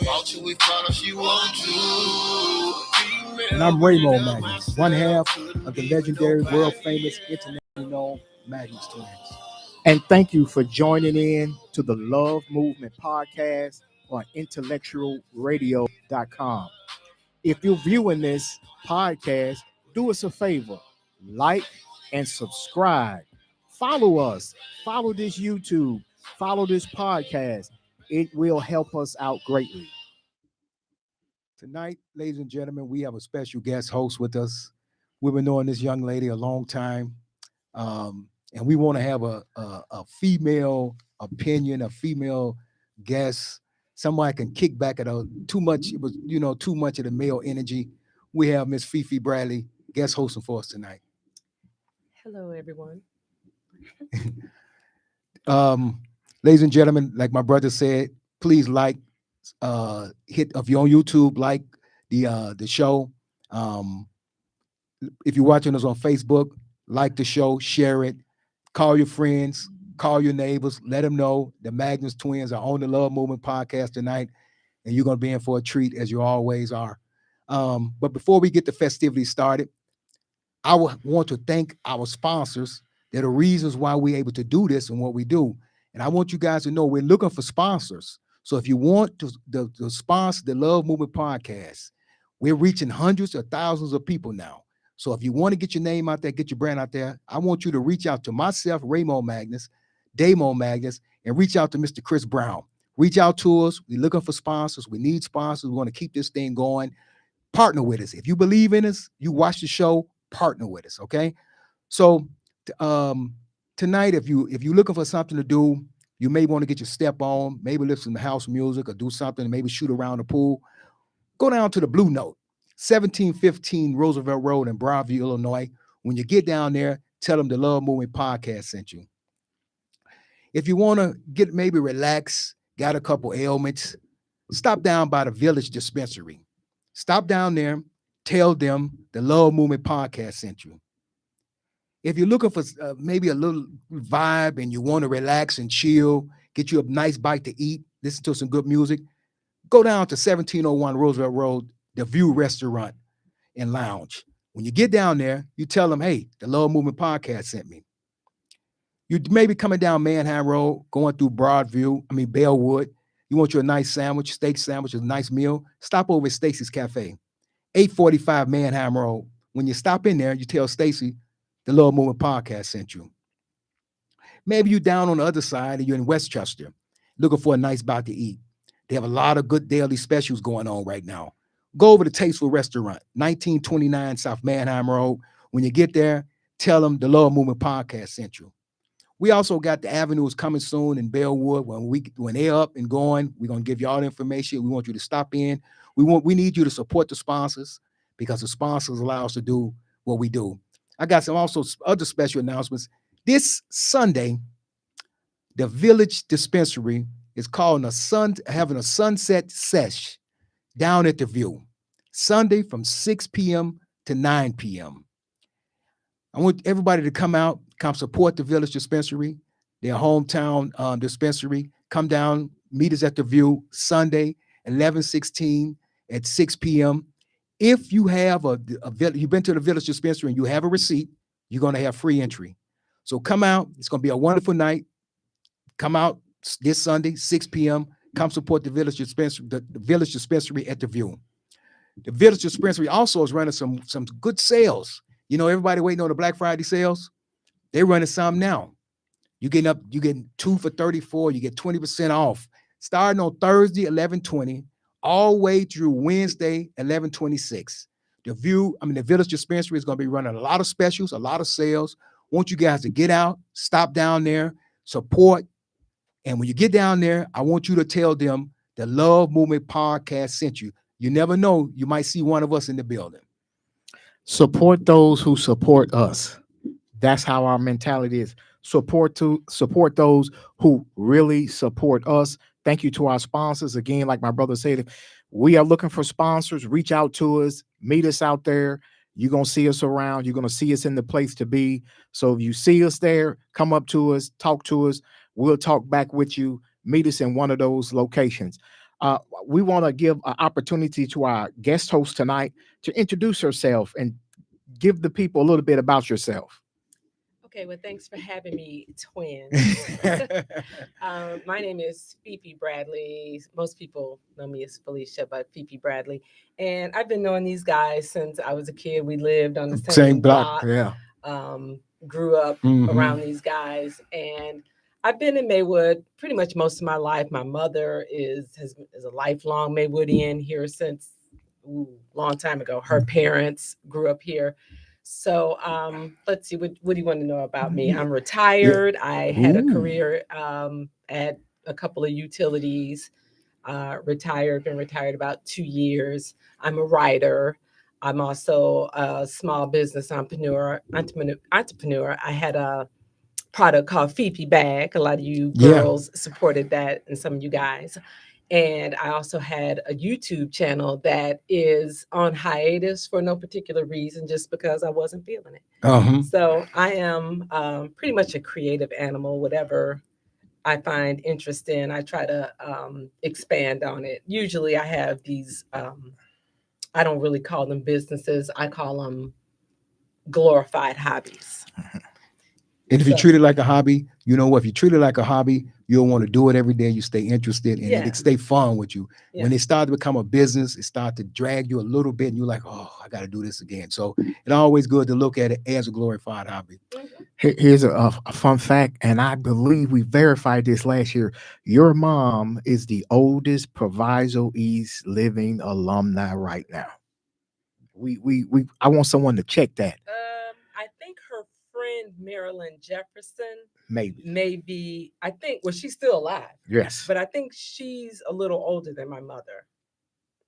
And I'm Raymond Magnus, one half of the legendary, world famous, internationally known Magnus Twins. And thank you for joining in to the Love Movement Podcast on IntellectualRadio.com. If you're viewing this podcast, do us a favor, like and subscribe. Follow us, follow this YouTube, follow this podcast. It will help us out greatly. Tonight, ladies and gentlemen, we have a special guest host with us. We've been knowing this young lady a long time, and we want to have a female opinion, a female guest, somebody can kick back at too much. It was, too much of the male energy. We have Miss Fifi Bradley guest hosting for us tonight. Hello, everyone. Ladies and gentlemen, like my brother said, please like. Hit if you're on YouTube, like the show. If you're watching us on Facebook, like the show, share it, call your friends, call your neighbors, let them know the Magnus Twins are on the Love Movement Podcast tonight, and you're gonna be in for a treat as you always are. But before we get the festivities started, I want to thank our sponsors. They're the reasons why we're able to do this and what we do. And I want you guys to know we're looking for sponsors. So if you want to sponsor the Love Movement Podcast, we're reaching hundreds of thousands of people now. So if you want to get your name out there, get your brand out there, I want you to reach out to myself, Raymond Magnus, Damon Magnus, and reach out to Mr. Chris Brown. Reach out to us. We're looking for sponsors. We need sponsors. We want to keep this thing going. Partner with us. If you believe in us, you watch the show, partner with us, okay? So tonight, if you're looking for something to do, you may want to get your step on, maybe listen to house music or do something, maybe shoot around the pool. Go down to the Blue Note, 1715 Roosevelt Road in Broadview, Illinois. When you get down there, tell them the Love Movement Podcast sent you. If you want to get maybe relax, got a couple ailments, stop down by the Village Dispensary. Stop down there, tell them the Love Movement Podcast sent you. If you're looking for maybe a little vibe and you want to relax and chill, get you a nice bite to eat, listen to some good music, go down to 1701 Roosevelt Road, the View Restaurant and Lounge. When you get down there, you tell them, hey, the Love Movement Podcast sent me. You may be coming down Manhattan Road, going through Bellwood. You want you a nice sandwich, steak sandwich, a nice meal, stop over at Stacy's Cafe, 845 Manhattan Road. When you stop in there, you tell Stacy, the Love Movement Podcast sent you. Maybe you're down on the other side and you're in Westchester looking for a nice bite to eat. They have a lot of good daily specials going on right now. Go over to Tasteful Restaurant, 1929 South Manheim Road. When you get there, tell them the Love Movement Podcast sent you. We also got the Avenues coming soon in Bellwood. When they're up and going, we're going to give you all the information. We want you to stop in. We need you to support the sponsors because the sponsors allow us to do what we do. I got some also other special announcements. This Sunday, the Village Dispensary is having a sunset sesh down at the View. Sunday from 6 p.m. to 9 p.m. I want everybody to come out, come support the Village Dispensary, their hometown dispensary. Come down, meet us at the View Sunday, 11/16 at 6 p.m. If you have you've been to the Village Dispensary and you have a receipt, you're going to have free entry. So come out. It's going to be a wonderful night. Come out this Sunday, 6 p.m. Come support the Village Dispensary, the Village Dispensary at the View. The Village Dispensary also is running some good sales. Everybody waiting on the Black Friday sales. They're running some now. You're getting 2 for $34. You get 20% off. Starting on Thursday, 11/20. All the way through Wednesday, 11/26. The Village Dispensary is going to be running a lot of specials, a lot of sales. Want you guys to get out, stop down there, support. And when you get down there, I want you to tell them the Love Movement Podcast sent you. You never know, you might see one of us in the building. Support those who support us. That's how our mentality is. Support those who really support us. Thank you to our sponsors. Again, like my brother said, we are looking for sponsors. Reach out to us. Meet us out there. You're going to see us around. You're going to see us in the place to be. So if you see us there, come up to us, talk to us. We'll talk back with you. Meet us in one of those locations. Uh, we want to give an opportunity to our guest host tonight to introduce herself and give the people a little bit about yourself. Okay, well, thanks for having me, twins. My name is Fifi Bradley. Most people know me as Felicia, but Fifi Bradley. And I've been knowing these guys since I was a kid. We lived on the same block. Yeah. Um, Grew up Mhm. around these guys. And I've been in Maywood pretty much most of my life. My mother is a lifelong Maywoodian here since long time ago. Her parents grew up here. So let's see, what do you want to know about me? I'm retired. I had a Ooh. career at a couple of utilities. Been retired about 2 years. I'm a writer. I'm also a small business entrepreneur. I had a product called Fifi Bag. A lot of you Yeah. girls supported that, and some of you guys. And I also had a YouTube channel that is on hiatus for no particular reason, just because I wasn't feeling it. Uh-huh. So I am pretty much a creative animal. Whatever I find interest in, I try to expand on it. Usually I have these, I don't really call them businesses, I call them glorified hobbies. And if you So, treat it like a hobby, you know what? If you treat it like a hobby, you'll want to do it every day. You stay interested and Yeah. it stay fun with you. yeah. When it starts to become a business, it starts to drag you a little bit, and you're like, oh, I got to do this again. So it's always good to look at it as a glorified hobby. Mhm. Here's a fun fact, and I believe we verified this last year. Your mom is the oldest Proviso East living alumni right now. We I want someone to check that. I think her friend Marilyn Jefferson Maybe. may be, I think, well, she's still alive, Yes. but I think she's a little older than my mother.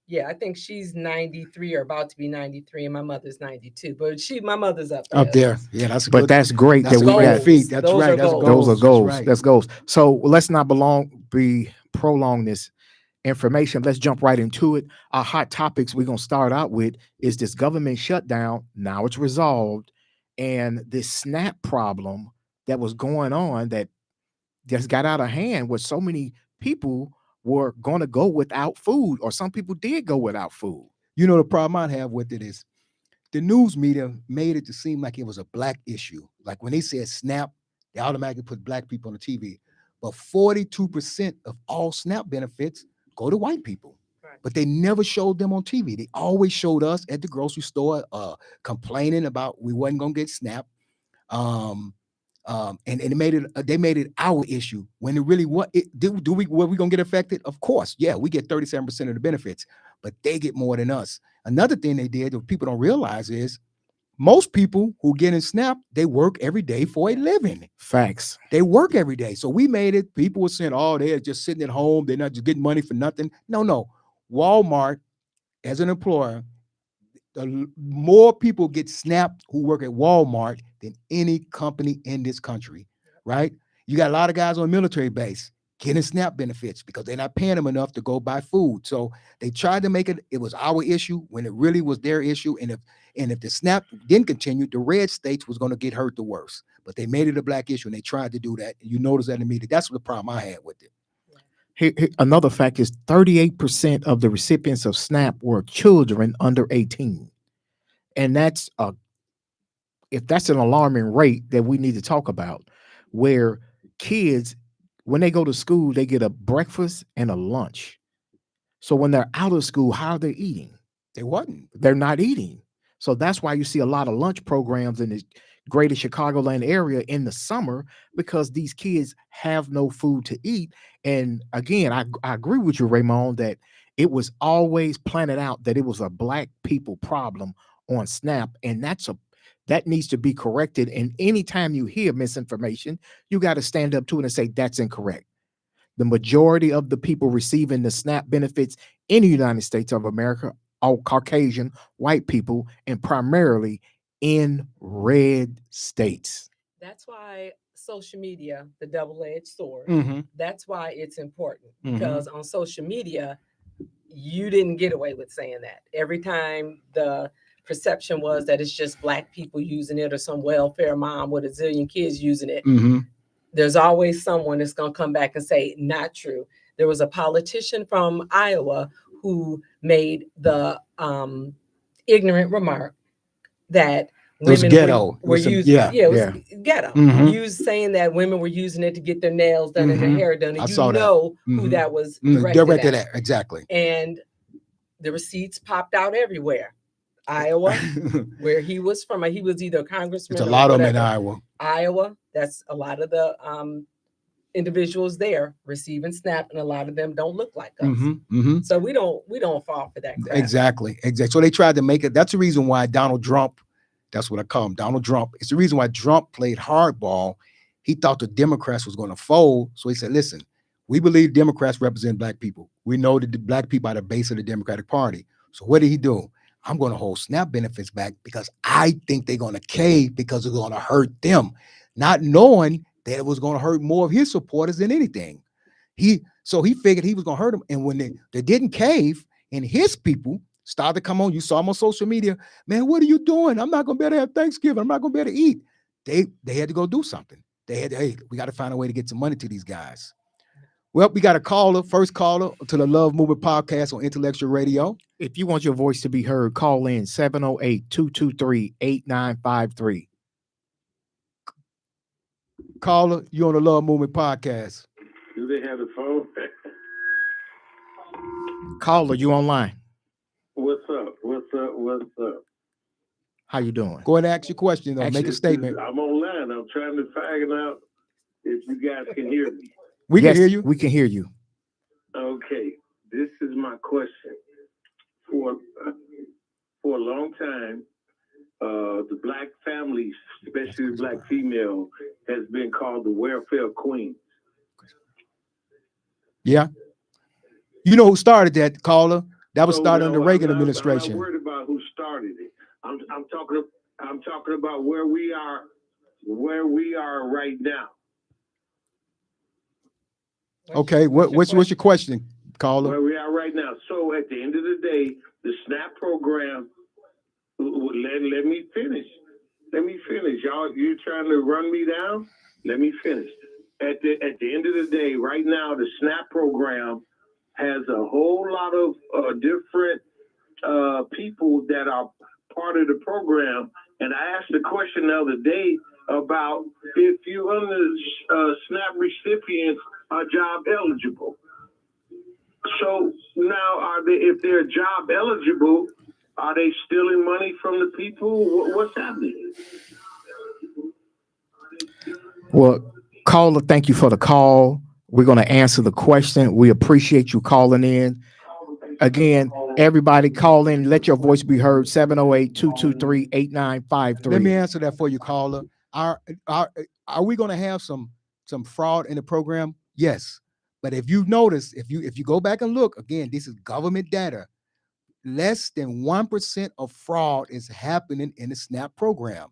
Yeah, I think she's 93 or about to be 93, and my mother's 92. But my mother's up there. Up there. Yeah, that's a But good. that's great That's that a we great got feat. That's Those right. are That's goals. those are goals. goals. That's right. That's goals. So let's not be prolong this information. Let's jump right into it. Our hot topics we're gonna start out with is this government shutdown. Now it's resolved, and this SNAP problem that was going on that just got out of hand, where so many people were going to go without food, or some people did go without food. You know, the problem I have with it is the news media made it to seem like it was a black issue. Like when they said SNAP, they automatically put black people on the TV. But 42% of all SNAP benefits go to white people. Right. But they never showed them on TV. They always showed us at the grocery store complaining about we wasn't gonna get SNAP. Um, and they made it our issue when it really what it do we were we gonna get affected? Of course, yeah, we get 37% of the benefits, but they get more than us. Another thing they did that people don't realize is most people who get in SNAP, they work every day for a living. Facts. They work every day. So we made it. People were saying, oh, they're just sitting at home. They're not just getting money for nothing. No. Walmart, as an employer, more people get SNAP who work at Walmart than any company in this country, right? You got a lot of guys on military base getting SNAP benefits because they're not paying them enough to go buy food. So they tried to make it was our issue when it really was their issue. And if the SNAP didn't continue, the red states was going to get hurt the worst. But they made it a black issue and they tried to do that. And you notice that in the media. That's the problem I had with it. Another fact is 38% of the recipients of SNAP were children under 18. And that's if that's an alarming rate that we need to talk about, where kids, when they go to school, they get a breakfast and a lunch. So when they're out of school, how are they eating? They wasn't. They're not eating. So that's why you see a lot of lunch programs in the greater Chicagoland area in the summer, because these kids have no food to eat. And again, I agree with you, Raymond, that it was always planted out that it was a black people problem on SNAP. And that needs to be corrected. And anytime you hear misinformation, you got to stand up to it and say that's incorrect. The majority of the people receiving the SNAP benefits in the United States of America are Caucasian white people, and primarily in red states. That's why social media, the double-edged sword, Mm-hmm. that's why it's important, Mhm. because on social media, you didn't get away with saying that. Every time the perception was that it's just black people using it or some welfare mom with a zillion kids using it, Mm-hmm. there's always someone that's going to come back and say, not true. There was a politician from Iowa who made the ignorant remark that It was women ghetto. It were was some- using, yeah. it was Yeah. ghetto. Mhm. Used saying that women were using it to get their nails done and their Mhm. hair done, and I you saw that. know who Mhm. that was directed Directed at. at. Exactly. And the receipts popped out everywhere. Iowa, where he was from, he was either a congressman It's a or lot of them in whatever. Iowa. Iowa, that's a lot of the individuals there receiving SNAP, and a lot of them don't look like us. So we don't fall for that crap. Exactly. So they tried to make it. That's the reason why Donald Trump, that's what I call him, Donald Trump. It's the reason why Trump played hardball. He thought the Democrats was going to fold. So he said, listen, we believe Democrats represent black people. We know that the black people are the base of the Democratic Party. So what did he do? I'm going to hold SNAP benefits back because I think they're going to cave because it's going to hurt them, not knowing that it was going to hurt more of his supporters than anything. So he figured he was going to hurt them. And when they didn't cave and his people started to come on, you saw them on social media, man, what are you doing? I'm not going to be able to have Thanksgiving. I'm not going to be able to eat. They had to go do something. They had to, hey, we got to find a way to get some money to these guys. Well, we got a caller, first caller to the Love Movement Podcast on Intellectual Radio. If you want your voice to be heard, call in 708-223-8953. Caller, you on the Love Movement Podcast. Do they have the phone? Caller, you online. What's up? How you doing? Go ahead and ask your question, though. Make a statement. I'm online. I'm trying to find out if you guys can hear me. We Yes, can hear you. We can hear you. Okay, this is my question. For a long time, the black families, especially the black female, has been called the welfare queen. Yeah. You know who started that, caller? That was So, started under the Reagan I'm administration. not worried about who started it. I'm talking about where we are right now. Okay, what's your question, caller? Where we are right now. So at the end of the day, the SNAP program. Let me finish. Y'all, you trying to run me down? Let me finish. At the end of the day, right now, the SNAP program has a whole lot of different people that are part of the program. And I asked the question the other day about if you SNAP recipients are job eligible. So now, if they're job eligible, are they stealing money from the people? What's happening? Well, caller, thank you for the call. We're going to answer the question. We appreciate you calling in. Again, everybody call in. Let your voice be heard. 708-223-8953. Let me answer that for you, caller. Are we going to have some fraud in the program? Yes. But if you notice, if you go back and look, again, this is government data. Less than 1% of fraud is happening in the SNAP program.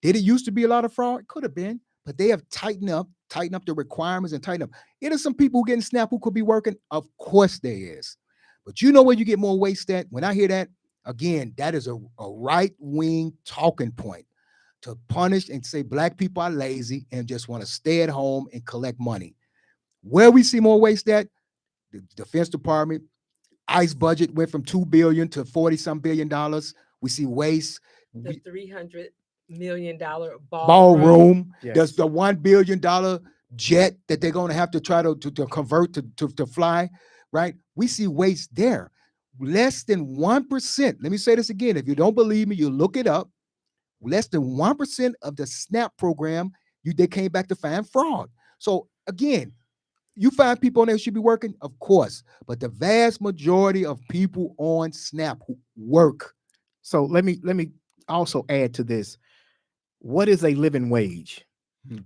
Did it used to be a lot of fraud? Could have been, but they have tightened up the requirements and tightened up. It is some people who getting SNAP who could be working. Of course there is. But you know where you get more waste at? When I hear that, again, that is a right-wing talking point to punish and say black people are lazy and just want to stay at home and collect money. Where we see more waste at, the Defense Department, ICE budget went from $2 billion to $40-some billion. We see waste. The $300 million Ballroom. Yes. There's the $1 billion jet that they're going to have to try to convert to fly, right? We see waste there. Less than 1%. Let me say this again. If you don't believe me, you look it up. Less than 1% of the SNAP program, they came back to find fraud. So again, you find people on there who should be working, of course, but the vast majority of people on SNAP who work. So let me also add to this. What is a living wage?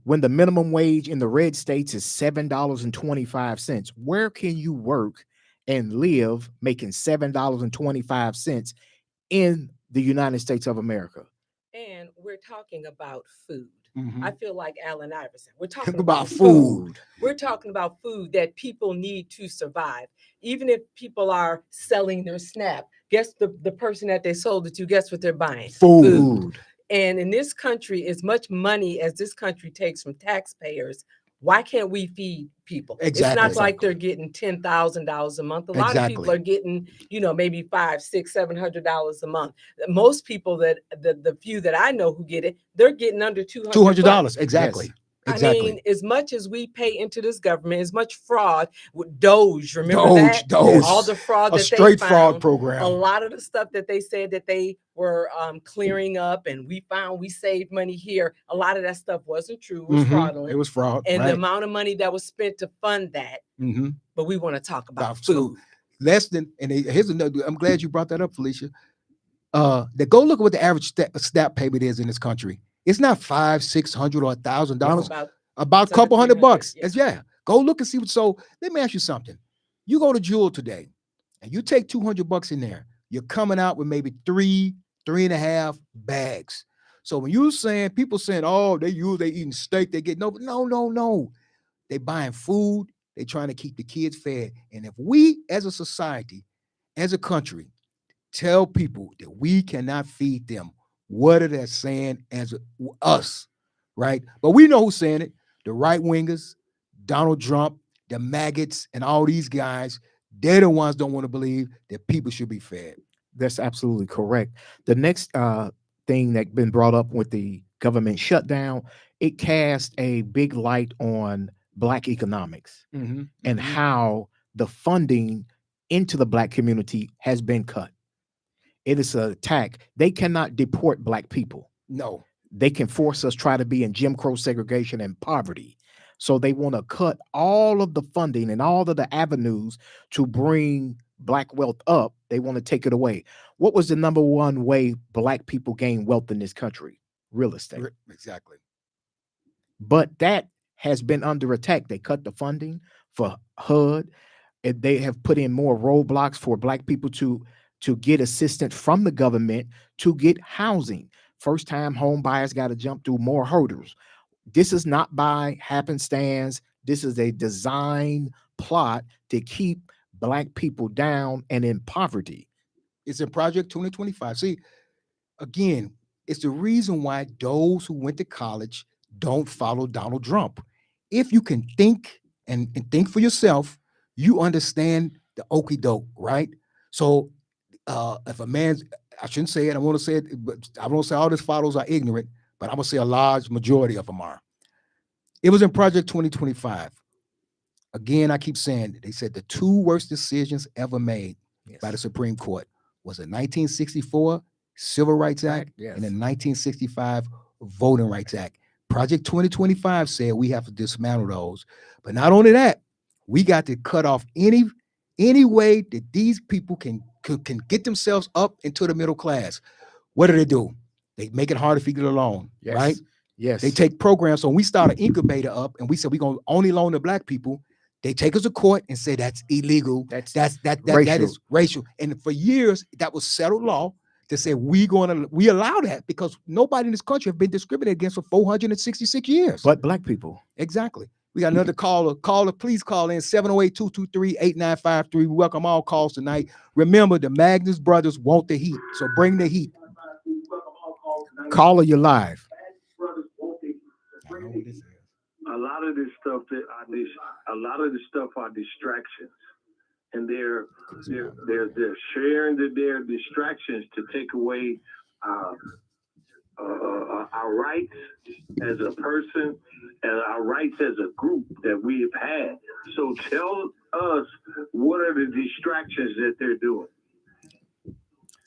When the minimum wage in the red states is $7.25, where can you work and live making $7.25 in the United States of America? And we're talking about food. Mhm. I feel like Allen Iverson. We're talking About about food. We're talking about food that people need to survive. Even if people are selling their SNAP, guess the person that they sold it to, guess what they're buying? Food. And in this country, as much money as this country takes from taxpayers, Why can't we feed people? Exactly. It's not like they're getting $10,000 a month. A lot of people Exactly. are getting, maybe $500, $600, $700 a month. Most people that the few that I know who get it, they're getting under $200. Exactly. Yes. Exactly. I mean, as much as we pay into this government, as much fraud with Doge, remember that? Doge. All the fraud A that straight they fraud found, program. a lot of the stuff that they said that they were clearing up, and we found we saved money here. A lot of that stuff wasn't true. It was fraudulent. It was fraud. And right. the amount of money that was spent to fund that. But we want to talk about food. So less than, and here's another, I'm glad you brought that up, Felicia. That go look at what the average SNAP payment is in this country. It's not $500, $600, or $1,000. About a couple $100. Yeah. Go look and see what. So let me ask you something. You go to Jewel today, and you take $200 in there. You're coming out with maybe 3.5 bags. So when you're saying, people saying, oh, they eating steak, they get no. They buying food. They trying to keep the kids fed. And if we, as a society, as a country, tell people that we cannot feed them, what are they saying as us, right? But we know who's saying it. The right wingers, Donald Trump, the maggots, and all these guys, they're the ones don't want to believe that people should be fed. That's absolutely correct. The next thing that's been brought up with the government shutdown, it cast a big light on Black economics and how the funding into the Black community has been cut. It is an attack. They cannot deport Black people. No. They can force us try to be in Jim Crow segregation and poverty. So they want to cut all of the funding and all of the avenues to bring Black wealth up. They want to take it away. What was the number one way Black people gain wealth in this country? Real estate. Exactly. But that has been under attack. They cut the funding for HUD. And they have put in more roadblocks for Black people to get assistance from the government to get housing. First-time home buyers got to jump through more hurdles. This is not by happenstance. This is a design plot to keep Black people down and in poverty. It's in Project 2025. See, again, it's the reason why those who went to college don't follow Donald Trump. If you can think and think for yourself, you understand the okie doke, right? So if a man's, I shouldn't say it, I want to say it, but I won't say all his followers are ignorant, but I'm going to say a large majority of them are. It was in Project 2025. Again, I keep saying, they said the two worst decisions ever made by the Supreme Court was the 1964 Civil Rights Act and the 1965 Voting Rights Act. Project 2025 said we have to dismantle those. But not only that, we got to cut off any way that these people can get themselves up into the middle class. What do? They make it harder for you to get a loan, right? Yes. They take programs. So when we start an incubator up and we said we're going to only loan to Black people, they take us to court and say that's illegal. That is racial. And for years, that was settled law to say we allow that because nobody in this country have been discriminated against for 466 years. But Black people. Exactly. We got another caller. Please call in 708-223-8953. We welcome all calls tonight. Remember, the Magnus brothers want the heat, so bring the heat. Caller, you're live. I know what this is. A lot of this stuff are distractions, and they're sharing their distractions to take away our rights as a person and our rights as a group that we have had. So tell us, what are the distractions that they're doing?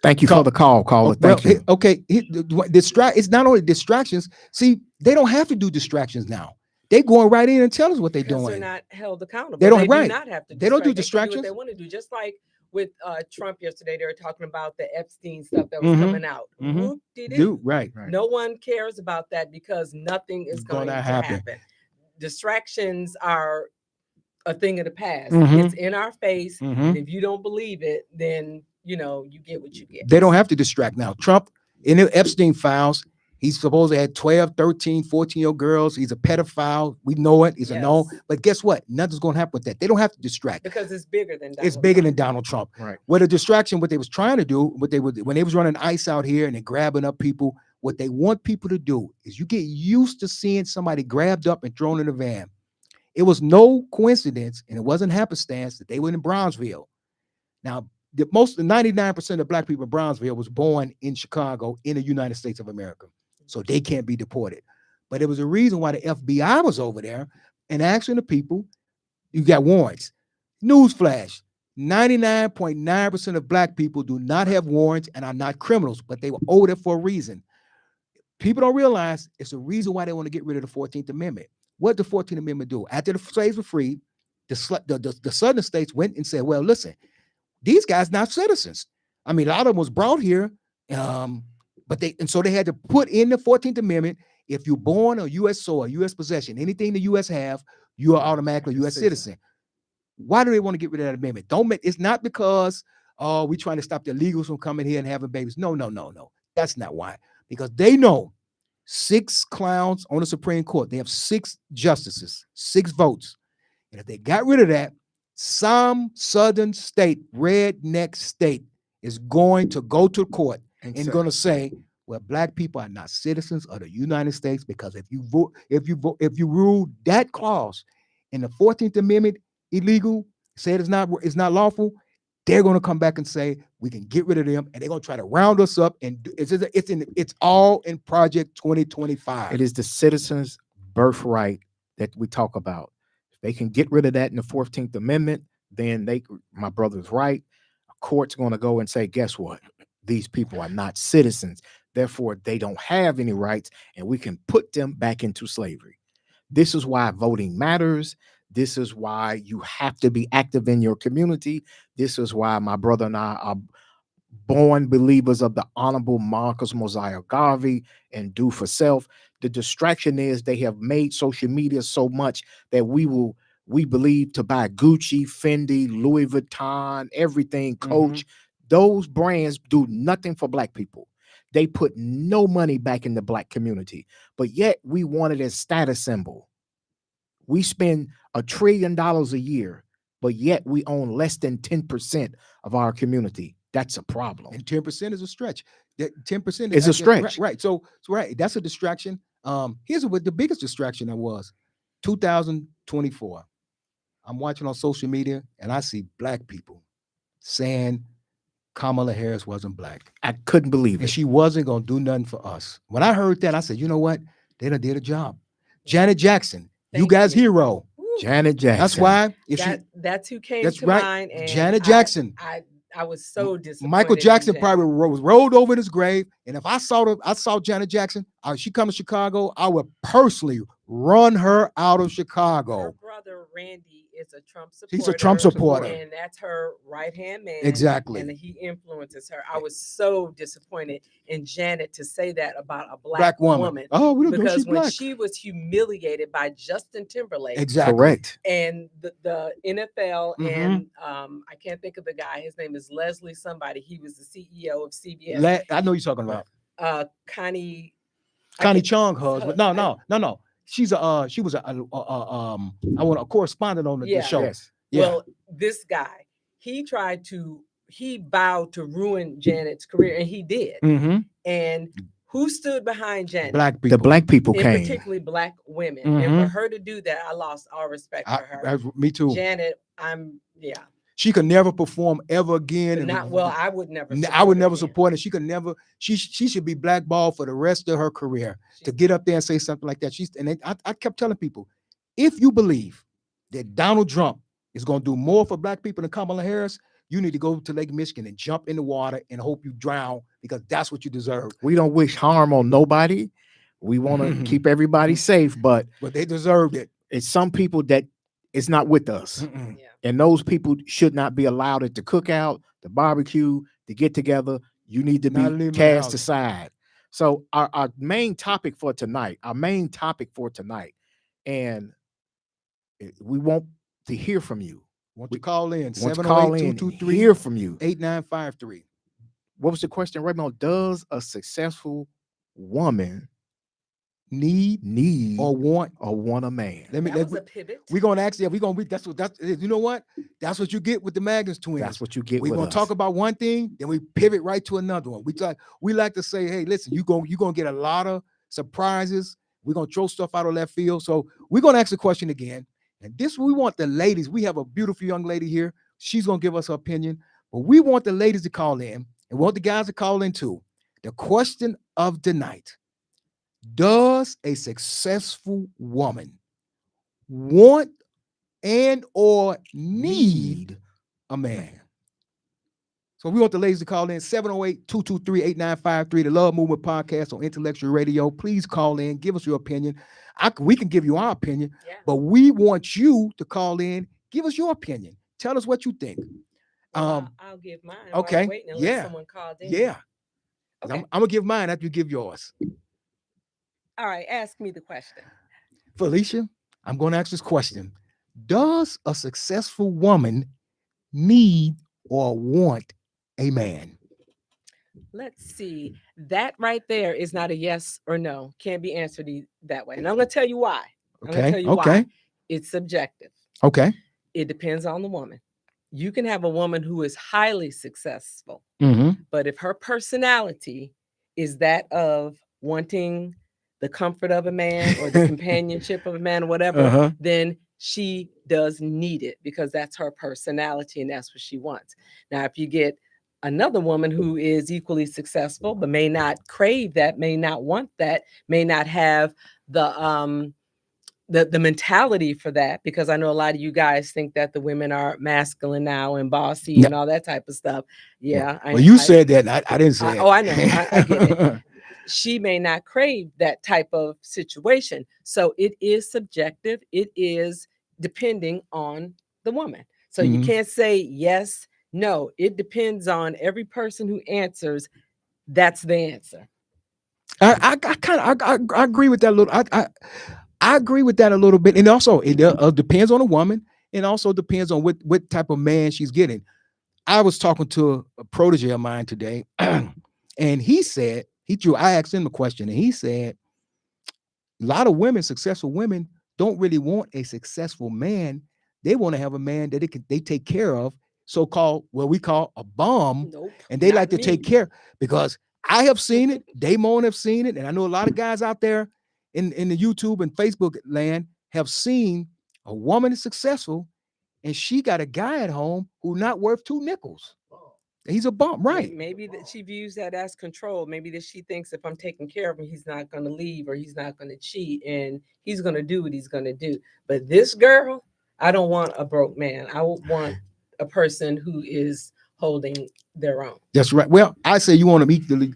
Thank you for the call, caller. Thank you. Okay, it's not only distractions. See, they don't have to do distractions now. They're going right in and tell us what they're doing. They're not held accountable. They do not have to. They don't do distractions. distractions. They want to do, just like with Trump yesterday. They were talking about the Epstein stuff that was coming out. Who did it? Right. No one cares about that because nothing is going to happen. Distractions are a thing of the past. It's in our face. And if you don't believe it, then you get what you get. They don't have to distract now. Trump, in the Epstein files, he's supposed to have 12, 13, 14-year-old girls. He's a pedophile. We know it. He's a known. But guess what? Nothing's going to happen with that. They don't have to distract. Because it's bigger than Donald It's bigger Trump. than Donald Trump. Right. What a distraction, what they was trying to do, when they was running ICE out here and they're grabbing up people, what they want people to do is you get used to seeing somebody grabbed up and thrown in a van. It was no coincidence, and it wasn't happenstance that they were in Brownsville. Now, the 99% of black people in Brownsville was born in Chicago in the United States of America. So they can't be deported. But there was a reason why the FBI was over there and asking the people, you got warrants. Newsflash, 99.9% of black people do not have warrants and are not criminals, but they were over there for a reason. People don't realize it's a reason why they want to get rid of the 14th Amendment. What did the 14th Amendment do? After the slaves were freed, the southern states went and said, well, listen, these guys not citizens. I mean, a lot of them was brought here, so they had to put in the 14th Amendment. If you're born on U.S. soil, U.S. possession, anything the U.S. have, you are automatically a U.S. citizen. Why do they want to get rid of that amendment? It's not because we're trying to stop the illegals from coming here and having babies. No. That's not why. Because they know 6 clowns on the Supreme Court. They have 6 justices, 6 votes. And if they got rid of that, some southern state, redneck state, is going to go to court and going to say, well, black people are not citizens of the United States because if you rule that clause in the 14th Amendment illegal, say it's not lawful, they're going to come back and say we can get rid of them, and they're going to try to round us up. And it's all in Project 2025. It is the citizens' birthright that we talk about. If they can get rid of that in the 14th Amendment, then my brother's right. A court's going to go and say, guess what? These people are not citizens. Therefore, they don't have any rights, and we can put them back into slavery. This is why voting matters. This is why you have to be active in your community. This is why my brother and I are born believers of the Honorable Marcus Mosiah Garvey and Do for Self. The distraction is they have made social media so much that we believe to buy Gucci, Fendi, Louis Vuitton, everything, Coach. Those brands do nothing for black people. They put no money back in the black community, but yet we want it as status symbol. We spend $1 trillion a year, but yet we own less than 10% of our community. That's a problem. And 10% is a stretch. 10% is a stretch. Right. So right. That's a distraction. Here's what the biggest distraction was. 2024. I'm watching on social media and I see black people saying Kamala Harris wasn't black. I couldn't believe it. And she wasn't going to do nothing for us. When I heard that, I said, you know what? They done did a job. Janet Jackson, you guys' hero. Janet Jackson. That's why. That's who came to mind. And Janet Jackson. I was so disappointed. Michael Jackson probably was rolled over in his grave. And if I saw Janet Jackson, she come to Chicago, I would personally run her out of Chicago. Her brother Randy is a Trump supporter. He's a Trump supporter. And that's her right-hand man. Exactly. And he influences her. I was so disappointed in Janet to say that about a black woman. Oh, we don't know she's when black. she was humiliated by Justin Timberlake. Exactly. Correct. And the NFL and I can't think of the guy. His name is Leslie somebody. He was the CEO of CBS. I know you're talking about. Connie Chung husband. No. She was a correspondent on the show. Yes. Yeah. Well, this guy, he vowed to ruin Janet's career, and he did. And who stood behind Janet? Black people. The black people and came. Particularly black women. And for her to do that, I lost all respect for her. Me too. Janet, She could never perform ever again. I would never. I would never support her. She could never. She should be blackballed for the rest of her career to get up there and say something like that. I kept telling people, if you believe that Donald Trump is going to do more for black people than Kamala Harris, you need to go to Lake Michigan and jump in the water and hope you drown because that's what you deserve. We don't wish harm on nobody. We want to keep everybody safe, but they deserved it. It's some people that is not with us. And those people should not be allowed at the cookout, the barbecue, the get together. You need to be cast aside. So our main topic for tonight, and we want to hear from you. Want to call in? 708-223. Hear from you. 8953. What was the question, Raymond? Does a successful woman need or want a man? That was a pivot. We're gonna ask you. That's you know what? That's what you get with the Magnus twins. That's what you get. We're gonna talk about one thing, then we pivot right to another one. We like to say, hey, listen, you're gonna get a lot of surprises. We're gonna throw stuff out of left field. So we're gonna ask the question again. And this we want the ladies. We have a beautiful young lady here. She's gonna give us her opinion, but we want the ladies to call in and we want the guys to call in too. The question of the night: does a successful woman want and or need a man? So we want the ladies to call in 708-223-8953, the Love Movement Podcast on Intellectual Radio. Please call in, give us your opinion. We can give you our opinion, but we want you to call in, give us your opinion. Tell us what you think. Well, I'll give mine. Okay. While I'm waiting unless someone called in. Yeah. Okay. I'm gonna give mine after you give yours. All right. Ask me the question. Felicia, I'm going to ask this question. Does a successful woman need or want a man? Let's see. That right there is not a yes or no. Can't be answered that way. And I'm going to tell you why. I'm going to tell you why. It's subjective. Okay. It depends on the woman. You can have a woman who is highly successful, but if her personality is that of wanting the comfort of a man or the companionship of a man or whatever, then she does need it because that's her personality and that's what she wants. Now, if you get another woman who is equally successful, but may not crave that, may not want that, may not have the mentality for that, because I know a lot of you guys think that the women are masculine now and bossy and all that type of stuff. Yeah. Well, you said that. I didn't say it. Oh, I know. I get it. She may not crave that type of situation. So it is subjective. It is depending on the woman. So you can't say yes, no. It depends on every person who answers. That's the answer. I agree with that a little. I agree with that a little bit. And also it depends on the woman and also depends on what type of man she's getting. I was talking to a protege of mine today and he said, I asked him a question and he said, a lot of women, successful women, don't really want a successful man. They want to have a man that they take care of, so-called what we call a bum. Nope, and they like to take care, because I have seen it, Damon have seen it, and I know a lot of guys out there in the YouTube and Facebook land have seen a woman is successful and she got a guy at home who's not worth 2 nickels. He's a bum, right? Maybe that she views that as control. Maybe that she thinks if I'm taking care of him, he's not going to leave or he's not going to cheat and he's going to do what he's going to do. But this girl, I don't want a broke man. I want a person who is holding their own. That's right. Well, I say you want them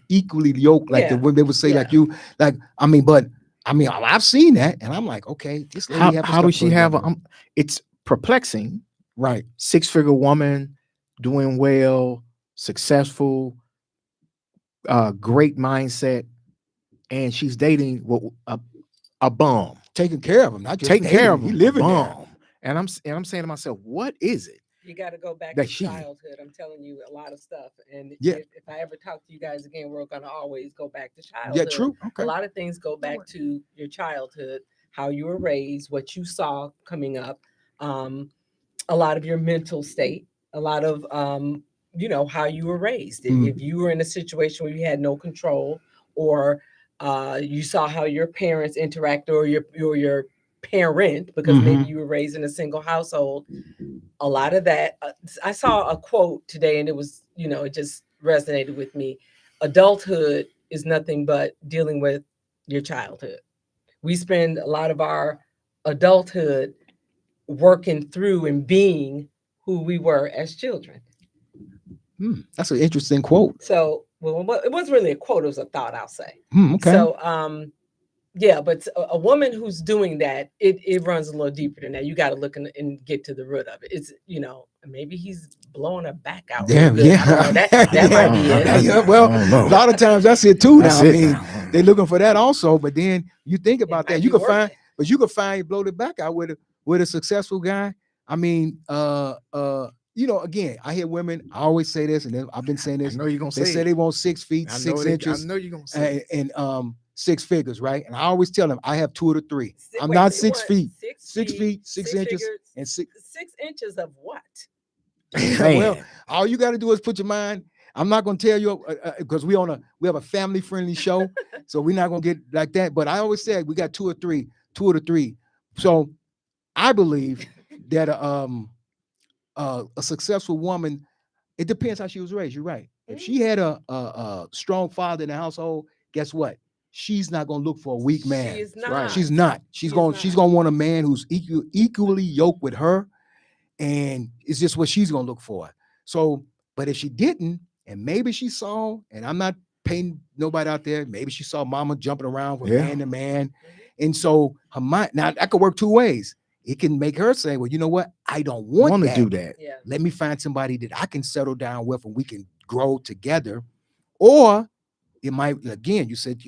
equally yoked, like the women they would say, like you, like, I've seen that and I'm like, okay, this lady how does she have it's perplexing, right? 6-figure woman, doing well, successful, great mindset, and she's dating a bum, taking care of him, not just taking care of him, he living there. And I'm saying to myself, what is it? You got to go back to childhood. I'm telling you a lot of stuff. And if I ever talk to you guys again, we're going to always go back to childhood. Yeah, true. Okay. A lot of things go back to your childhood, how you were raised, what you saw coming up, a lot of your mental state, a lot of, how you were raised. If you were in a situation where you had no control, or you saw how your parents interact, or your parent, because maybe you were raised in a single household, a lot of that. I saw a quote today and it was, it just resonated with me. Adulthood is nothing but dealing with your childhood. We spend a lot of our adulthood working through and being who we were as children. That's an interesting quote. So, well, it wasn't really a quote, it was a thought, I'll say. Okay. So, but a woman who's doing that, it runs a little deeper than that. You got to look and get to the root of it. It's, maybe he's blowing her back out. Damn, yeah. That might be it. Yeah, well, a lot of times that's it too. Now, they're looking for that also. But then you think about that, you can find blow the back out with a successful guy. I mean, again, I hear women. I always say this, and I've been saying this. I know you're gonna say. They say they want 6 feet, 6 inches. I know you're gonna say. And 6 figures, right? And I always tell them I have 2 to 3. I'm not 6 feet. 6 feet, 6 inches, figures, and 6 inches of what? Well, all you got to do is put your mind. I'm not going to tell you because we have a family friendly show, so we're not going to get like that. But I always say we got 2 or 3. So I believe that a successful woman, it depends how she was raised. You're right. If she had a strong father in the household, guess what? She's not gonna look for a weak man. She is That's right. not. She's not. She's She is gonna not. she's gonna want a man who's equally yoked with her, and it's just what she's gonna look for. So, but if she didn't, and maybe she saw, and I'm not painting nobody out there, maybe she saw mama jumping around from Yeah. man to man, and so her mind, now that could work two ways. It can make her say, well, you know what? I don't want Want to that. do that. Yeah. Let me find somebody that I can settle down with and we can grow together. Or it might, again, you said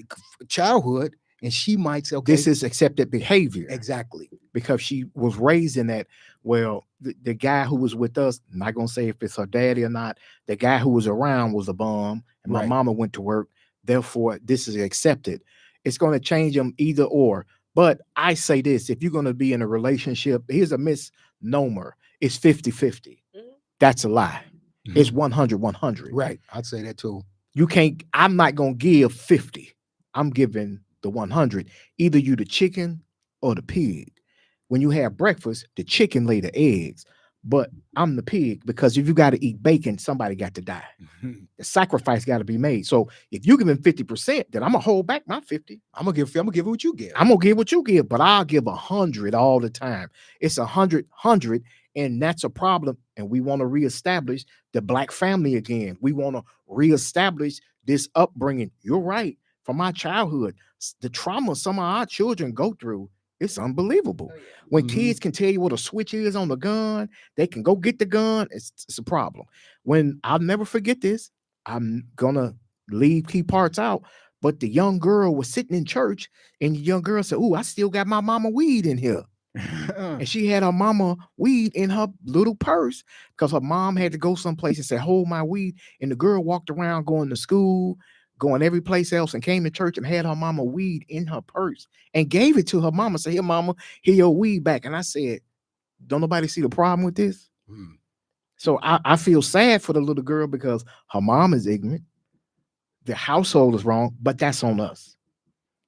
childhood, and she might say, okay, This is accepted behavior exactly. because she was raised in that. Well, the guy who was with us, I'm not gonna say if it's her daddy or not, the guy who was around was a bum, and my Right. mama went to work. Therefore, this is accepted. It's gonna change them either or. But I say this: if you're gonna be in a relationship, here's a misnomer: it's 50-50. Mhm. That's a lie. Mhm. It's 100-100. Right. I'd say that too. You can't, I'm not gonna give 50. I'm giving the 100. Either you the chicken or the pig. When you have breakfast, the chicken lay the eggs, but I'm the pig because if you got to eat bacon, somebody got to die. Mhm. The sacrifice got to be made. So if you giving 50%, then I'm gonna hold back my 50. I'm gonna give it what you give. I'm gonna give what you give, but I'll give 100 all the time. It's 100, and that's a problem. And we want to reestablish the black family again. We want to reestablish this upbringing. You're right. From our childhood, the trauma some of our children go through, it's unbelievable. Oh, yeah. When Mhm. kids can tell you what a switch is on the gun, they can go get the gun. It's a problem. When I'll never forget this, I'm gonna leave key parts out. But the young girl was sitting in church, and the young girl said, "Ooh, I still got my mama weed in here." And she had her mama weed in her little purse because her mom had to go someplace and said, "Hold my weed." And the girl walked around going to school, going every place else, and came to church and had her mama weed in her purse and gave it to her mama. Said, "Here, mama, here your weed back." And I said, "Don't nobody see the problem with this?" Mm. So I feel sad for the little girl because her mom is ignorant. The household is wrong, but that's on us.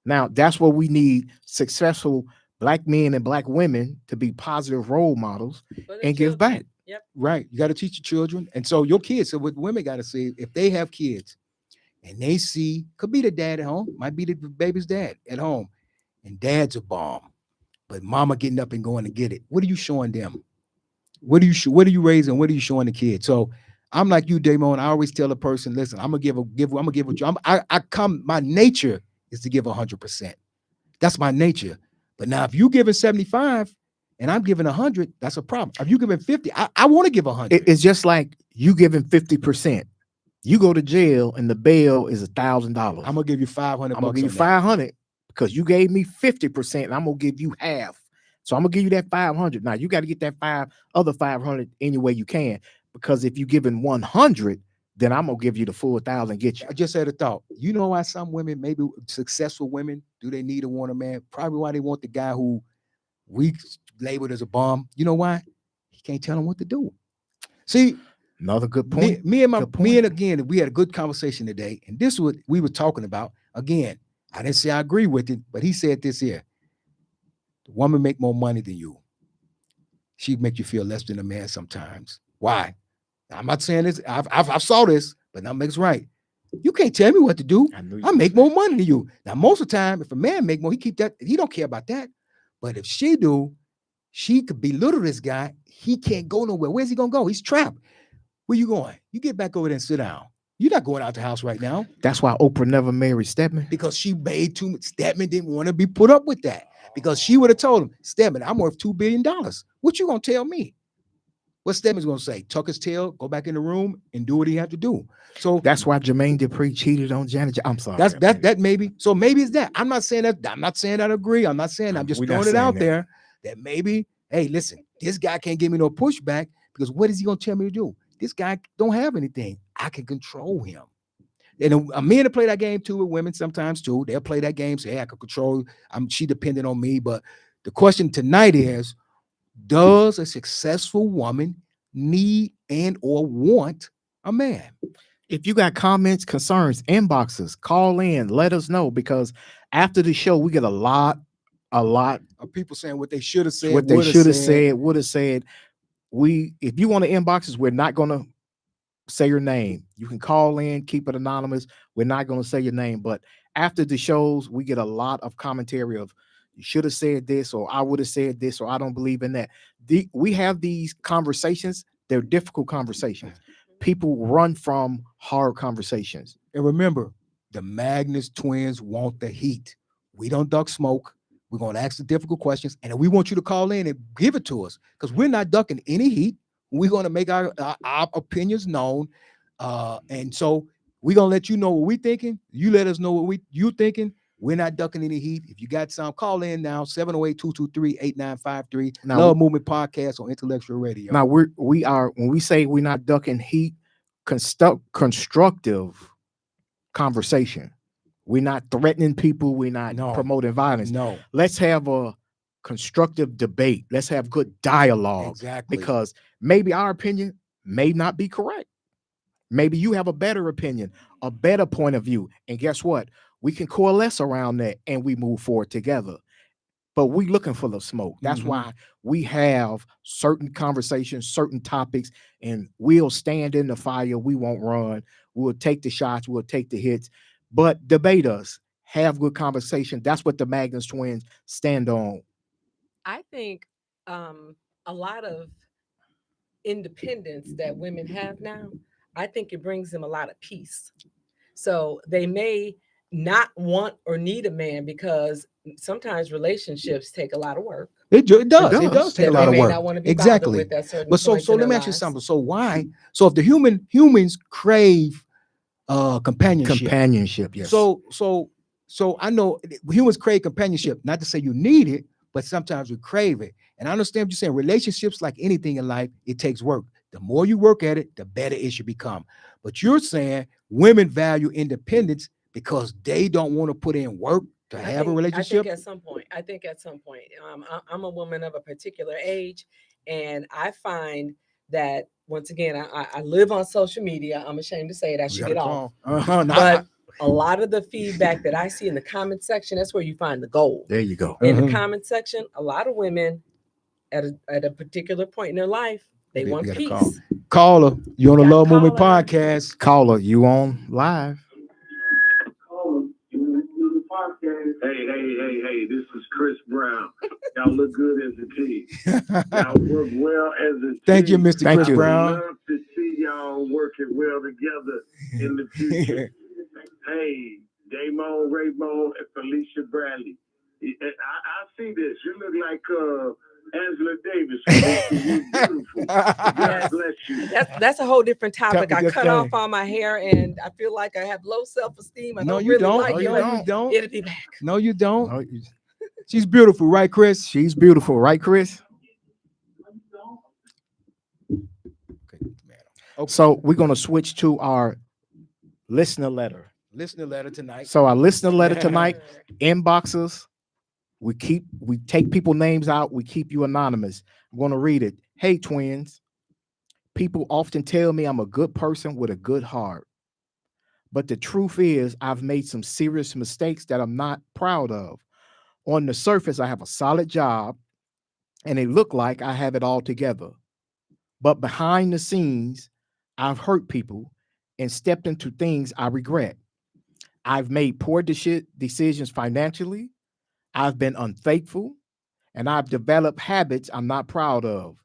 Now, that's what we need: successful black men and black women to be positive role models For the and give children. back. Yep. Right. You got to teach your children. And so your kids, so what women got to see, if they have kids and they see, could be the dad at home, might be the baby's dad at home, and dad's a bomb, but mama getting up and going to get it. What are you showing them? What are you raising? What are you showing the kids? So I'm like you, Damon. I always tell a person, listen, I'm gonna give what you. I come. My nature is to give 100%. That's my nature. But now, if you giving 75 and I'm giving 100, that's a problem. If you giving 50, I want to give 100. It's just like you giving 50%. You go to jail and the bail is $1,000. I'm gonna give you 500. I'm gonna bucks give you on that. 500 because you gave me 50%, and I'm gonna give you half. So I'm gonna give you that 500. Now you got to get that other 500 any way you can, because if you giving 100, then I'm gonna give you the full 1,000. Get you. I just had a thought. You know why some women, maybe successful women, do they need or want a man? Probably why they want the guy who we labeled as a bum. You know why? He can't tell them what to do. See, Another good me, point. me and Good point. me and again, we had a good conversation today, and this is what we were talking about. Again, I didn't say I agree with it, but he said this here: the woman make more money than you. She make you feel less than a man sometimes. Why? I'm not saying this. I've saw this, but that makes right. You can't tell me what to do. I knew you I were make saying more money than you. Now, most of the time, if a man make more, he keep that. He don't care about that. But if she do, she could belittle this guy. He can't go nowhere. Where's he gonna go? He's trapped. Where you going? You get back over there and sit down. You're not going out the house right now That's why Oprah never married Stedman. because she made too much. Stedman didn't want to be put up with that because she would have told him, Stedman, I'm worth $2 billion. What you gonna tell me? What Stedman's gonna say? Tuck his tail, go back in the room, and do what he had to do. So That's why Jermaine Dupri cheated on Janet. I'm sorry. that maybe. So maybe it's that. I'm not saying that. I'm not saying I agree. I'm not saying. I'm just We're not throwing it saying out that. there that maybe. Hey, listen, this guy can't give me no pushback because what is he gonna tell me to do? This guy don't have anything. I can control him. And men to play that game too with women sometimes too. They'll play that game. Say, hey, I can control. She dependent on me. But the question tonight is, does a successful woman need and or want a man? If you got comments, concerns, inboxes, call in, let us know, because after the show, we get a lot a lot of people saying what they should have said, what they should have said, would have said. If you want to inbox us, we're not going to say your name. You can call in, keep it anonymous. We're not going to say your name. But after the shows, we get a lot of commentary of you should have said this, or I would have said this, or I don't believe in that. We have these conversations. They're difficult conversations. People run from hard conversations. And remember, the Magnus twins want the heat. We don't duck smoke. We're going to ask the difficult questions, and we want you to call in and give it to us because we're not ducking any heat. We're going to make our opinions known. And so we're going to let you know what we're thinking. You let us know what you're thinking. We're not ducking any heat. If you got some, call in now, 708-223-8953. Love Movement Podcast on Intellectual Radio. Now, we are, when we say we're not ducking heat, constructive conversation. We're not threatening people. We're not promoting violence. No. Let's have a constructive debate. Let's have good dialogue. Exactly. Because maybe our opinion may not be correct. Maybe you have a better opinion, a better point of view. And guess what? We can coalesce around that and we move forward together. But we looking for the smoke. That's why we have certain conversations, certain topics, and we'll stand in the fire. We won't run. We'll take the shots. We'll take the hits. But debate us. Have good conversation. That's what the Magnus twins stand on. I think a lot of independence that women have now, I think it brings them a lot of peace. So they may not want or need a man because sometimes relationships take a lot of work. It does take a lot of work. Not want to be exactly. with at certain but so points in let me their ask you lives. something. So why? So if the humans crave companionship. Yes. So I know humans crave companionship. Not to say you need it, but sometimes we crave it. And I understand what you're saying. Relationships, like anything in life, it takes work. The more you work at it, the better it should become. But you're saying women value independence because they don't want to put in work to have a relationship. I think at some point, I'm a woman of a particular age, and I find that once again, I live on social media. I'm ashamed to say it. I should get off. But a lot of the feedback that I see in the comment section, that's where you find the gold. There you go. In the comment section, a lot of women at a particular point in their life, they want peace. Caller, you on the Love Movement Podcast. Caller, you on live. Hey, this is Chris Brown. Y'all look good as a team. Y'all work well as a team. Thank you, Mr. Chris Brown. I would love to see y'all working well together in the future. Hey, Damon, Raymond, and Felicia Bradley. I see this. You look like Angela Davis. You're beautiful. God bless you. That's a whole different topic. I cut off all my hair and I feel like I have low self-esteem. No, you don't. It'll be back. No, you don't. She's beautiful, right, Chris? She's beautiful, right, Chris? Okay. So we're going to switch to our listener letter. Tonight. So our listener letter tonight, inboxes. We take people names out. We keep you anonymous. I'm going to read it. Hey, twins. People often tell me I'm a good person with a good heart. But the truth is I've made some serious mistakes that I'm not proud of. On the surface, I have a solid job and it look like I have it all together. But behind the scenes, I've hurt people and stepped into things I regret. I've made poor decisions financially. I've been unfaithful, and I've developed habits I'm not proud of.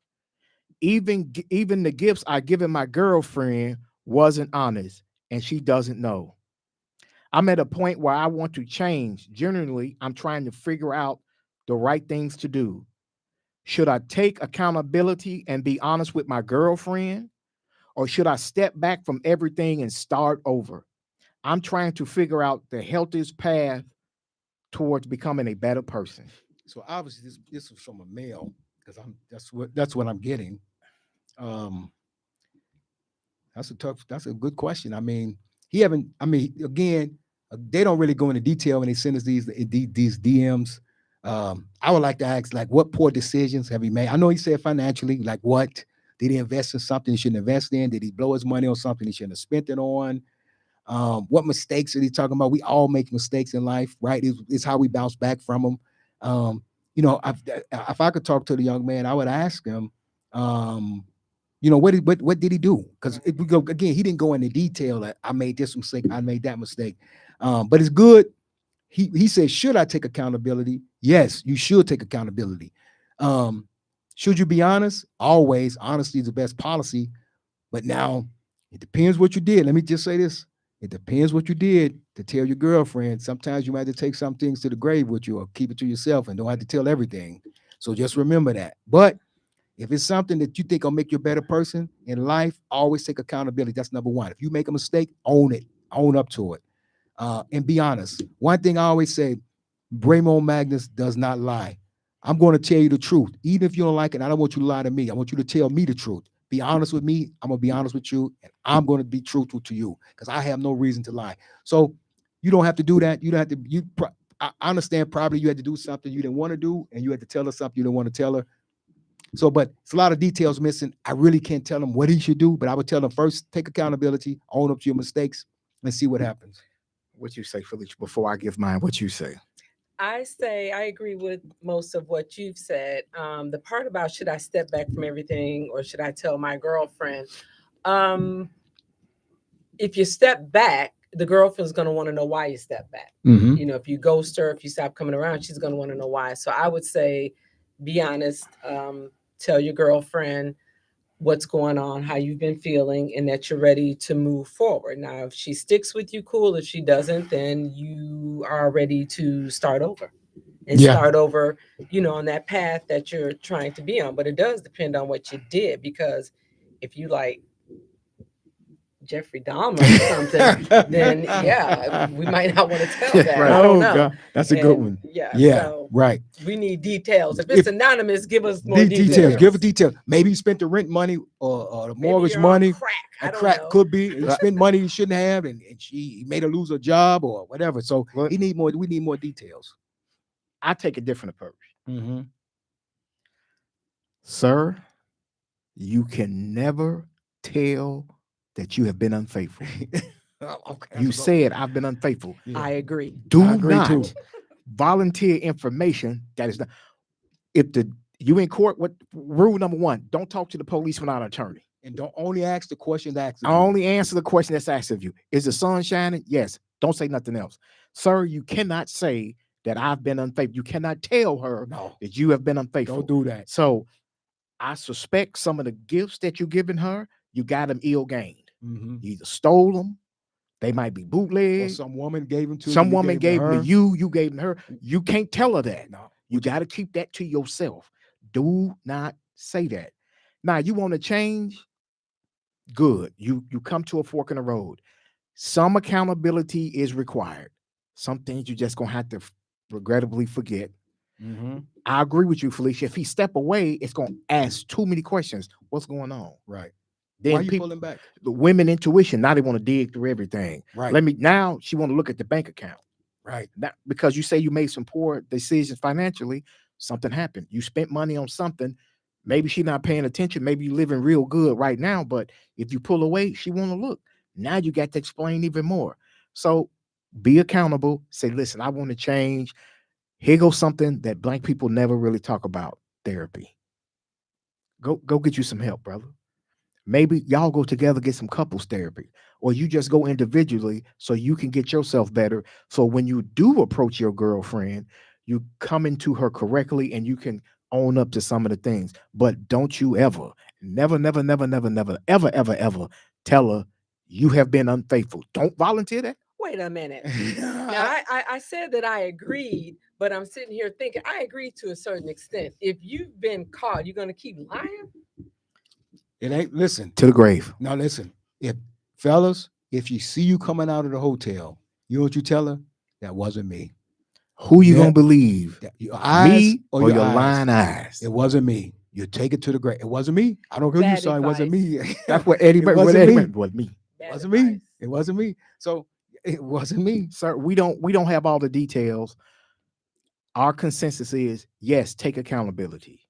Even the gifts I given my girlfriend wasn't honest, and she doesn't know. I'm at a point where I want to change. Generally, I'm trying to figure out the right things to do. Should I take accountability and be honest with my girlfriend, or should I step back from everything and start over? I'm trying to figure out the healthiest path towards becoming a better person. So obviously this was from a male because that's what I'm getting. That's a good question. I mean, again, they don't really go into detail when they send us these DMs. I would like to ask, like, what poor decisions have he made? I know he said financially, like what? Did he invest in something he shouldn't invest in? Did he blow his money on something he shouldn't have spent it on? What mistakes are he talking about? We all make mistakes in life, right? It's how we bounce back from them. If I could talk to the young man, I would ask him, what did he do? Because if we go again, he didn't go into detail that I made this mistake, I made that mistake. But it's good. He said, should I take accountability? Yes, you should take accountability. Should you be honest? Always, honesty is the best policy. But now it depends what you did. Let me just say this. It depends what you did to tell your girlfriend. Sometimes you might have to take some things to the grave with you or keep it to yourself and don't have to tell everything. So just remember that. But if it's something that you think will make you a better person in life, always take accountability. That's number one. If you make a mistake, own it. Own up to it. And be honest. One thing I always say, Braymo Magnus does not lie. I'm going to tell you the truth. Even if you don't like it, I don't want you to lie to me. I want you to tell me the truth. Be honest with me. I'm going to be honest with you. And I'm going to be truthful to you because I have no reason to lie. So you don't have to do that. You don't have to. I understand probably you had to do something you didn't want to do and you had to tell her something you didn't want to tell her. So, but it's a lot of details missing. I really can't tell him what he should do, but I would tell him first, take accountability, own up to your mistakes, and see what happens. What you say, Felicia, before I give mine, what you say? I say I agree with most of what you've said. The part about should I step back from everything or should I tell my girlfriend? If you step back, the girlfriend's going to want to know why you step back. Mm-hmm. You know, if you ghost her, if you stop coming around, she's going to want to know why. So I would say, be honest. Tell your girlfriend what's going on, how you've been feeling, and that you're ready to move forward. Now, if she sticks with you, cool. If she doesn't, then you are ready to start over and start over, on that path that you're trying to be on. But it does depend on what you did, because if you like Jeffrey Dahmer or something, then we might not want to tell that. Right. I don't know. God. That's a good one. Yeah. So right. We need details. If it's anonymous, give us more details. Give a detail. Maybe you spent the rent money or the mortgage money. Crack could be. You spent money you shouldn't have, and she made her lose her job or whatever. So we need more details. I take a different approach. Mm-hmm. Sir, you can never tell that you have been unfaithful. Okay. You said I've been unfaithful. Yeah. I agree. Do not volunteer information that is not. If you in court, what rule number one? Don't talk to the police without an attorney, and don't only ask the questions asked. Only answer the question that's asked of you. Is the sun shining? Yes. Don't say nothing else, sir. You cannot say that I've been unfaithful. You cannot tell her that you have been unfaithful. Don't do that. So I suspect some of the gifts that you're giving her, you got them ill-gained. Mm-hmm. You either stole them, they might be bootleg. Or some woman gave them to some you. woman gave them to you, you gave them to her. You can't tell her that. No. You got to keep that to yourself. Do not say that. Now, you want to change? Good. You come to a fork in the road. Some accountability is required. Some things you just going to have to regrettably forget. Mm-hmm. I agree with you, Felicia. If he step away, it's going to ask too many questions. What's going on? Right. Then why are you pulling back? The women intuition, now they want to dig through everything. Right. Now she want to look at the bank account. Right. Now, because you say you made some poor decisions financially, something happened. You spent money on something. Maybe she's not paying attention. Maybe you living real good right now, but if you pull away, she want to look. Now you got to explain even more. So be accountable. Say, listen, I want to change. Here goes something that Black people never really talk about: therapy. Go get you some help, brother. Maybe y'all go together, get some couples therapy, or you just go individually so you can get yourself better. So when you do approach your girlfriend, you come into her correctly and you can own up to some of the things. But don't you ever, never, ever tell her you have been unfaithful. Don't volunteer that. Wait a minute. Now, I said that I agreed, but I'm sitting here thinking I agree to a certain extent. If you've been caught, you're going to keep lying? It ain't, listen. To the grave. Now, listen. If you see you coming out of the hotel, you know what you tell her? That wasn't me. Who you going to believe? Your eyes me or your eyes? lying eyes? It wasn't me. You take it to the grave. It wasn't me. I don't care who you saw. It wasn't me. That's what Eddie Murphy was. Me. It wasn't me. It wasn't me. So it wasn't me. Sir, we don't have all the details. Our consensus is, yes, take accountability.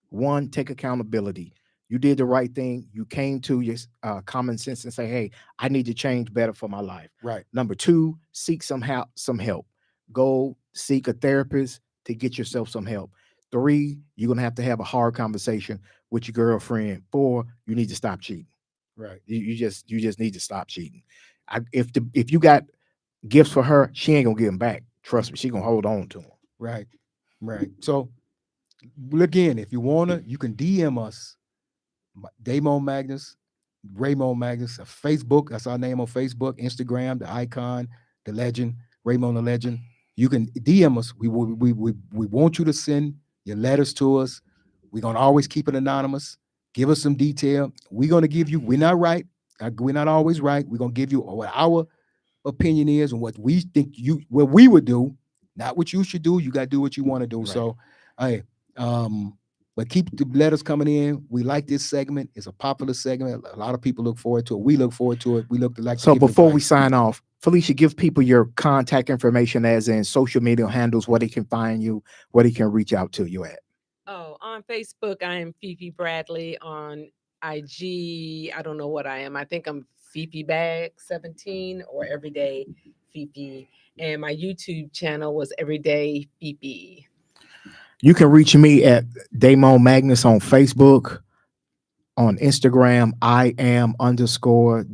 One, take accountability. You did the right thing. You came to your common sense and say, hey, I need to change better for my life. Right. Number two, seek some help. Go seek a therapist to get yourself some help. 3, you're going to have a hard conversation with your girlfriend. 4, you need to stop cheating. Right. You just need to stop cheating. If you got gifts for her, she ain't gonna give them back. Trust me, she gonna hold on to them. Right. Right. So again, if you wanna, you can DM us, Damon Magnus, Raymond Magnus, Facebook. That's our name on Facebook, Instagram, the icon, the legend, Raymond the Legend. You can DM us. We want you to send your letters to us. We're gonna always keep it anonymous. Give us some detail. We're gonna give you. We're not right. We're not always right. We're gonna give you what our opinion is and what we think what we would do, not what you should do. You got to do what you want to do. Right. So, hey, but keep the letters coming in. We like this segment. It's a popular segment. A lot of people look forward to it. We look forward to it. We look to like. So to give before we advice. sign off, Felicia, give people your contact information, as in social media handles, where they can find you, where they can reach out to you at. Oh, on Facebook, I am Fifi Bradley. On IG, I don't know what I am. I think I'm Fifi Bag 17 or Everyday Fifi. And my YouTube channel was Everyday Fifi. You can reach me at Damon Magnus on Facebook. On Instagram, I am _DAICON.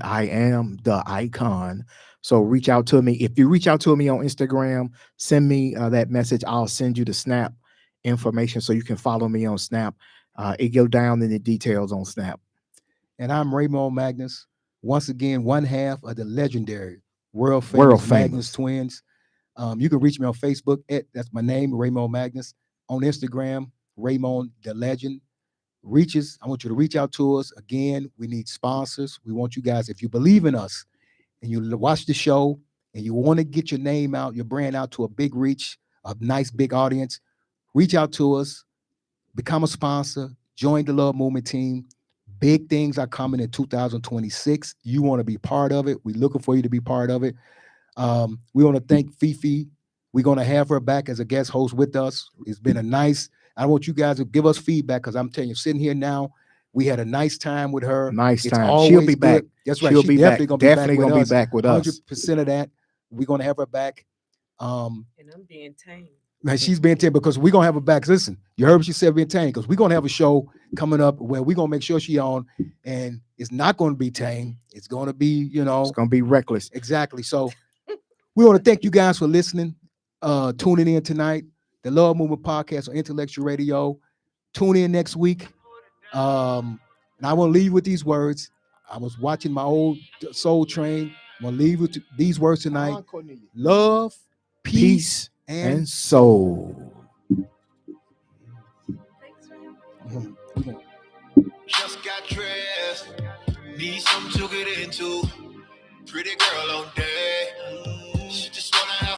I am the icon. So reach out to me. If you reach out to me on Instagram, send me that message. I'll send you the Snap information so you can follow me on Snap. It go down in the details on Snap. And I'm Raymond Magnus. Once again, one half of the legendary world famous Magnus twins. You can reach me on Facebook. That's my name, Raymond Magnus. On Instagram, Raymond the Legend. I want you to reach out to us. Again, we need sponsors. We want you guys, if you believe in us and you watch the show and you want to get your name out, your brand out to a big reach, a nice big audience, reach out to us, become a sponsor, join the Love Movement team. Big things are coming in 2026. You want to be part of it. We're looking for you to be part of it. We want to thank Fifi. We're going to have her back as a guest host with us. It's been a nice, I want you guys to give us feedback, because I'm telling you, sitting here now, we had a nice time with her. Nice It's time. always She'll be good. back. That's right. She'll She's be definitely back. going to be Definitely back gonna with be back with us. 100% of that. We're going to have her back. And I'm being tamed. Man, she's being tamed because we're going to have her back. Listen, you heard what she said, being tamed, because we're going to have a show coming up where we're going to make sure she's on, and it's not going to be tame. It's going to be, It's gonna be reckless. Exactly. So we want to thank you guys for listening, tuning in tonight. The Love Movement Podcast on Intellectual Radio. Tune in next week. And I want to leave you with these words. I was watching my old Soul Train. I'm going to leave you with these words tonight. Love, peace, And soul. Just got dressed, need something to get into. Pretty girl on deck.